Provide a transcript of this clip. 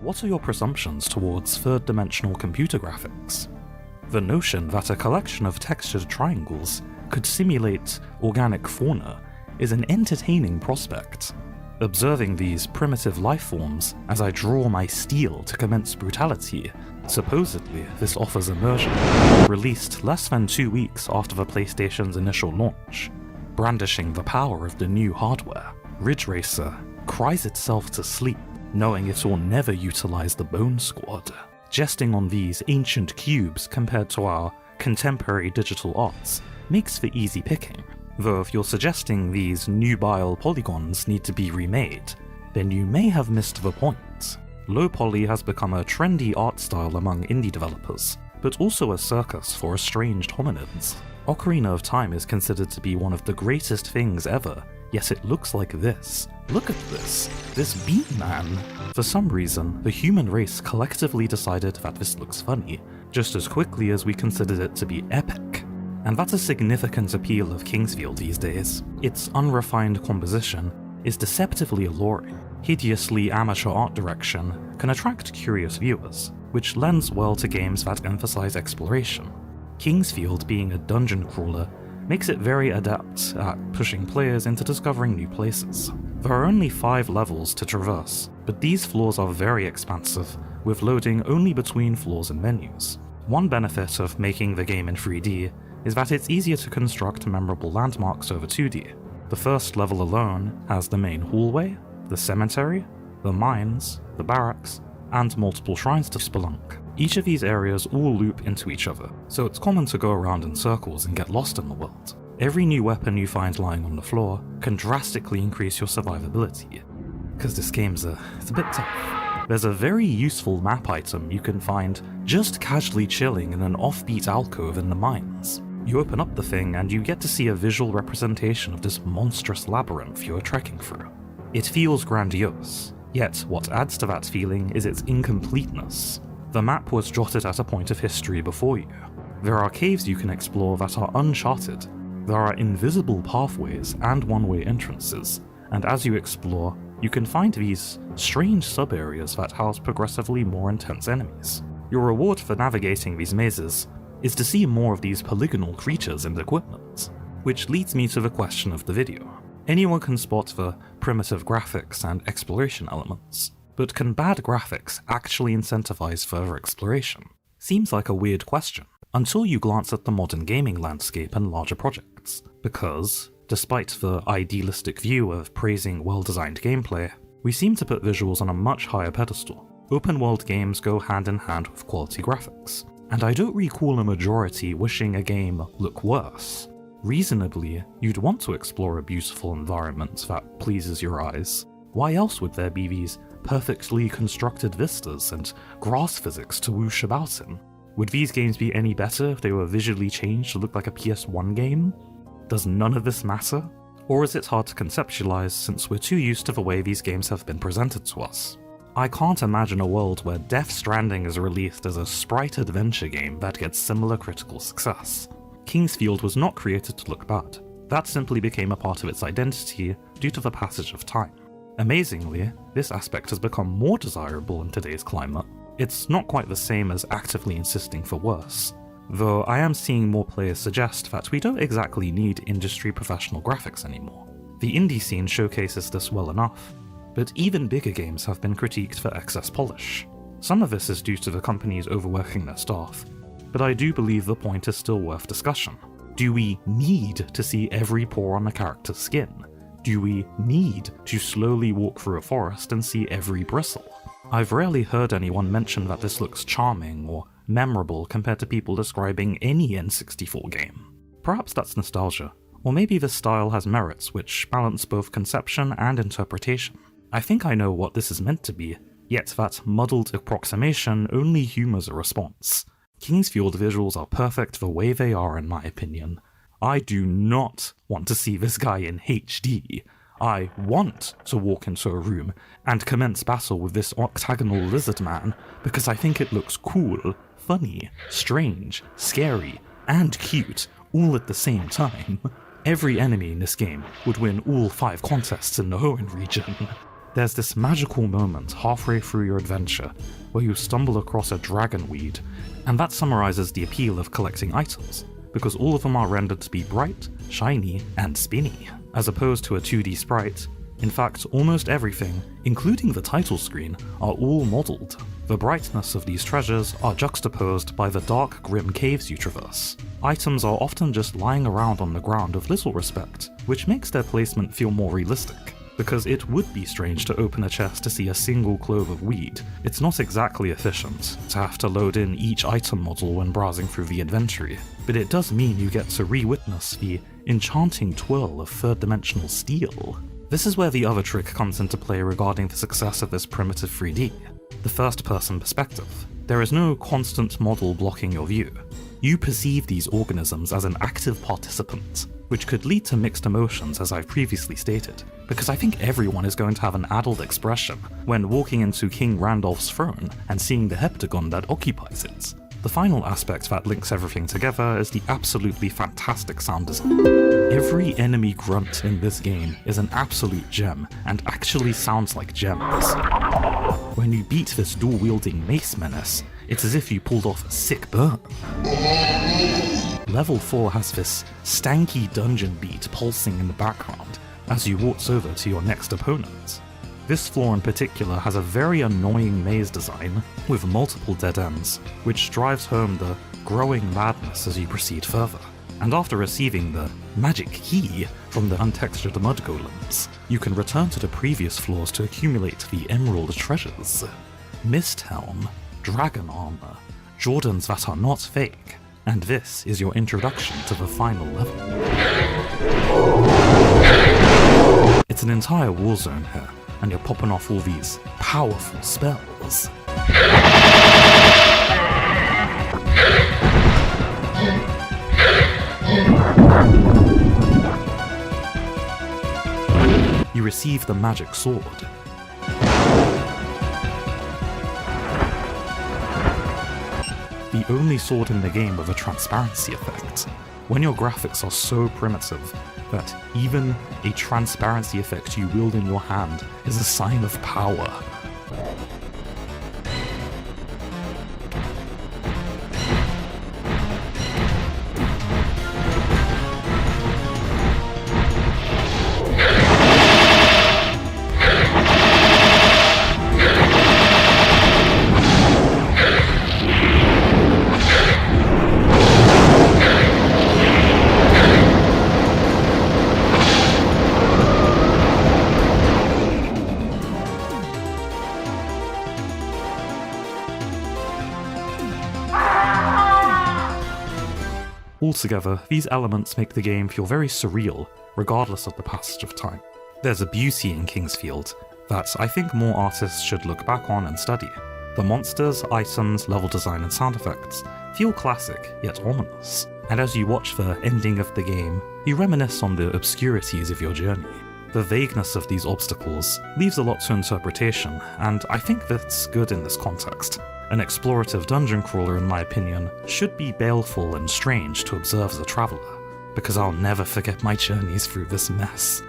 What are your presumptions towards third-dimensional computer graphics? The notion that a collection of textured triangles could simulate organic fauna is an entertaining prospect. Observing these primitive life forms as I draw my steel to commence brutality, supposedly this offers immersion. Released less than 2 weeks after the PlayStation's initial launch, brandishing the power of the new hardware, Ridge Racer cries itself to sleep, knowing it will never utilize the Bone Squad, jesting on these ancient cubes compared to our contemporary digital arts makes for easy picking. Though if you're suggesting these nubile polygons need to be remade, then you may have missed the point. Low poly has become a trendy art style among indie developers, but also a circus for estranged hominids. Ocarina of Time is considered to be one of the greatest things ever, yet it looks like this. Look at this beat man. For some reason, the human race collectively decided that this looks funny, just as quickly as we considered it to be epic. And that's a significant appeal of Kingsfield these days. Its unrefined composition is deceptively alluring. Hideously amateur art direction can attract curious viewers, which lends well to games that emphasize exploration. Kingsfield being a dungeon crawler makes it very adept at pushing players into discovering new places. There are only 5 levels to traverse, but these floors are very expansive, with loading only between floors and menus. One benefit of making the game in 3D is that it's easier to construct memorable landmarks over 2D. The first level alone has the main hallway, the cemetery, the mines, the barracks, and multiple shrines to spelunk. Each of these areas all loop into each other, so it's common to go around in circles and get lost in the world. Every new weapon you find lying on the floor can drastically increase your survivability, because this game's it's a bit tough. There's a very useful map item you can find just casually chilling in an offbeat alcove in the mines. You open up the thing and you get to see a visual representation of this monstrous labyrinth you are trekking through. It feels grandiose, yet what adds to that feeling is its incompleteness. The map was jotted at a point of history before you. There are caves you can explore that are uncharted. There are invisible pathways and one-way entrances, and as you explore, you can find these strange sub-areas that house progressively more intense enemies. Your reward for navigating these mazes is to see more of these polygonal creatures and equipment, which leads me to the question of the video. Anyone can spot the primitive graphics and exploration elements, but can bad graphics actually incentivize further exploration? Seems like a weird question, until you glance at the modern gaming landscape and larger projects, because, despite the idealistic view of praising well-designed gameplay, we seem to put visuals on a much higher pedestal. Open-world games go hand in hand with quality graphics, and I don't recall a majority wishing a game look worse. Reasonably, you'd want to explore a beautiful environment that pleases your eyes. Why else would there be these perfectly constructed vistas and grass physics to whoosh about in? Would these games be any better if they were visually changed to look like a PS1 game? Does none of this matter? Or is it hard to conceptualize since we're too used to the way these games have been presented to us? I can't imagine a world where Death Stranding is released as a sprite adventure game that gets similar critical success. Kingsfield was not created to look bad. That simply became a part of its identity due to the passage of time. Amazingly, this aspect has become more desirable in today's climate. It's not quite the same as actively insisting for worse, though I am seeing more players suggest that we don't exactly need industry professional graphics anymore. The indie scene showcases this well enough, but even bigger games have been critiqued for excess polish. Some of this is due to the companies overworking their staff, but I do believe the point is still worth discussion. Do we need to see every pore on a character's skin? Do we need to slowly walk through a forest and see every bristle? I've rarely heard anyone mention that this looks charming or memorable compared to people describing any N64 game. Perhaps that's nostalgia, or maybe this style has merits which balance both conception and interpretation. I think I know what this is meant to be, yet that muddled approximation only humours a response. Kingsfield visuals are perfect the way they are in my opinion. I do not want to see this guy in HD. I want to walk into a room and commence battle with this octagonal lizard man because I think it looks cool, funny, strange, scary, and cute all at the same time. Every enemy in this game would win all 5 contests in the Hoenn region. There's this magical moment halfway through your adventure where you stumble across a dragon weed, and that summarizes the appeal of collecting items, because all of them are rendered to be bright, shiny, and spinny, as opposed to a 2D sprite. In fact, almost everything, including the title screen, are all modelled. The brightness of these treasures are juxtaposed by the dark, grim caves you traverse. Items are often just lying around on the ground of little respect, which makes their placement feel more realistic, because it would be strange to open a chest to see a single clove of weed. It's not exactly efficient to have to load in each item model when browsing through the inventory, but it does mean you get to re-witness the enchanting twirl of third-dimensional steel. This is where the other trick comes into play regarding the success of this primitive 3D, the first-person perspective. There is no constant model blocking your view. You perceive these organisms as an active participant, which could lead to mixed emotions, as I've previously stated, because I think everyone is going to have an addled expression when walking into King Randolph's throne and seeing the heptagon that occupies it. The final aspect that links everything together is the absolutely fantastic sound design. Every enemy grunt in this game is an absolute gem and actually sounds like gems. When you beat this dual-wielding mace menace, it's as if you pulled off a sick burn. Level 4 has this stanky dungeon beat pulsing in the background as you waltz over to your next opponent. This floor in particular has a very annoying maze design with multiple dead ends, which drives home the growing madness as you proceed further. And after receiving the magic key from the untextured mud golems, you can return to the previous floors to accumulate the emerald treasures. Mist helm, dragon armor, Jordans that are not fake, and this is your introduction to the final level. It's an entire war zone here, and you're popping off all these powerful spells. You receive the magic sword. The only sword in the game with a transparency effect. When your graphics are so primitive that even a transparency effect you wield in your hand is a sign of power. Altogether, these elements make the game feel very surreal, regardless of the passage of time. There's a beauty in Kingsfield that I think more artists should look back on and study. The monsters, items, level design and sound effects feel classic, yet ominous. And as you watch the ending of the game, you reminisce on the obscurities of your journey. The vagueness of these obstacles leaves a lot to interpretation, and I think that's good in this context. An explorative dungeon crawler, in my opinion, should be baleful and strange to observe as a traveller, because I'll never forget my journeys through this mess.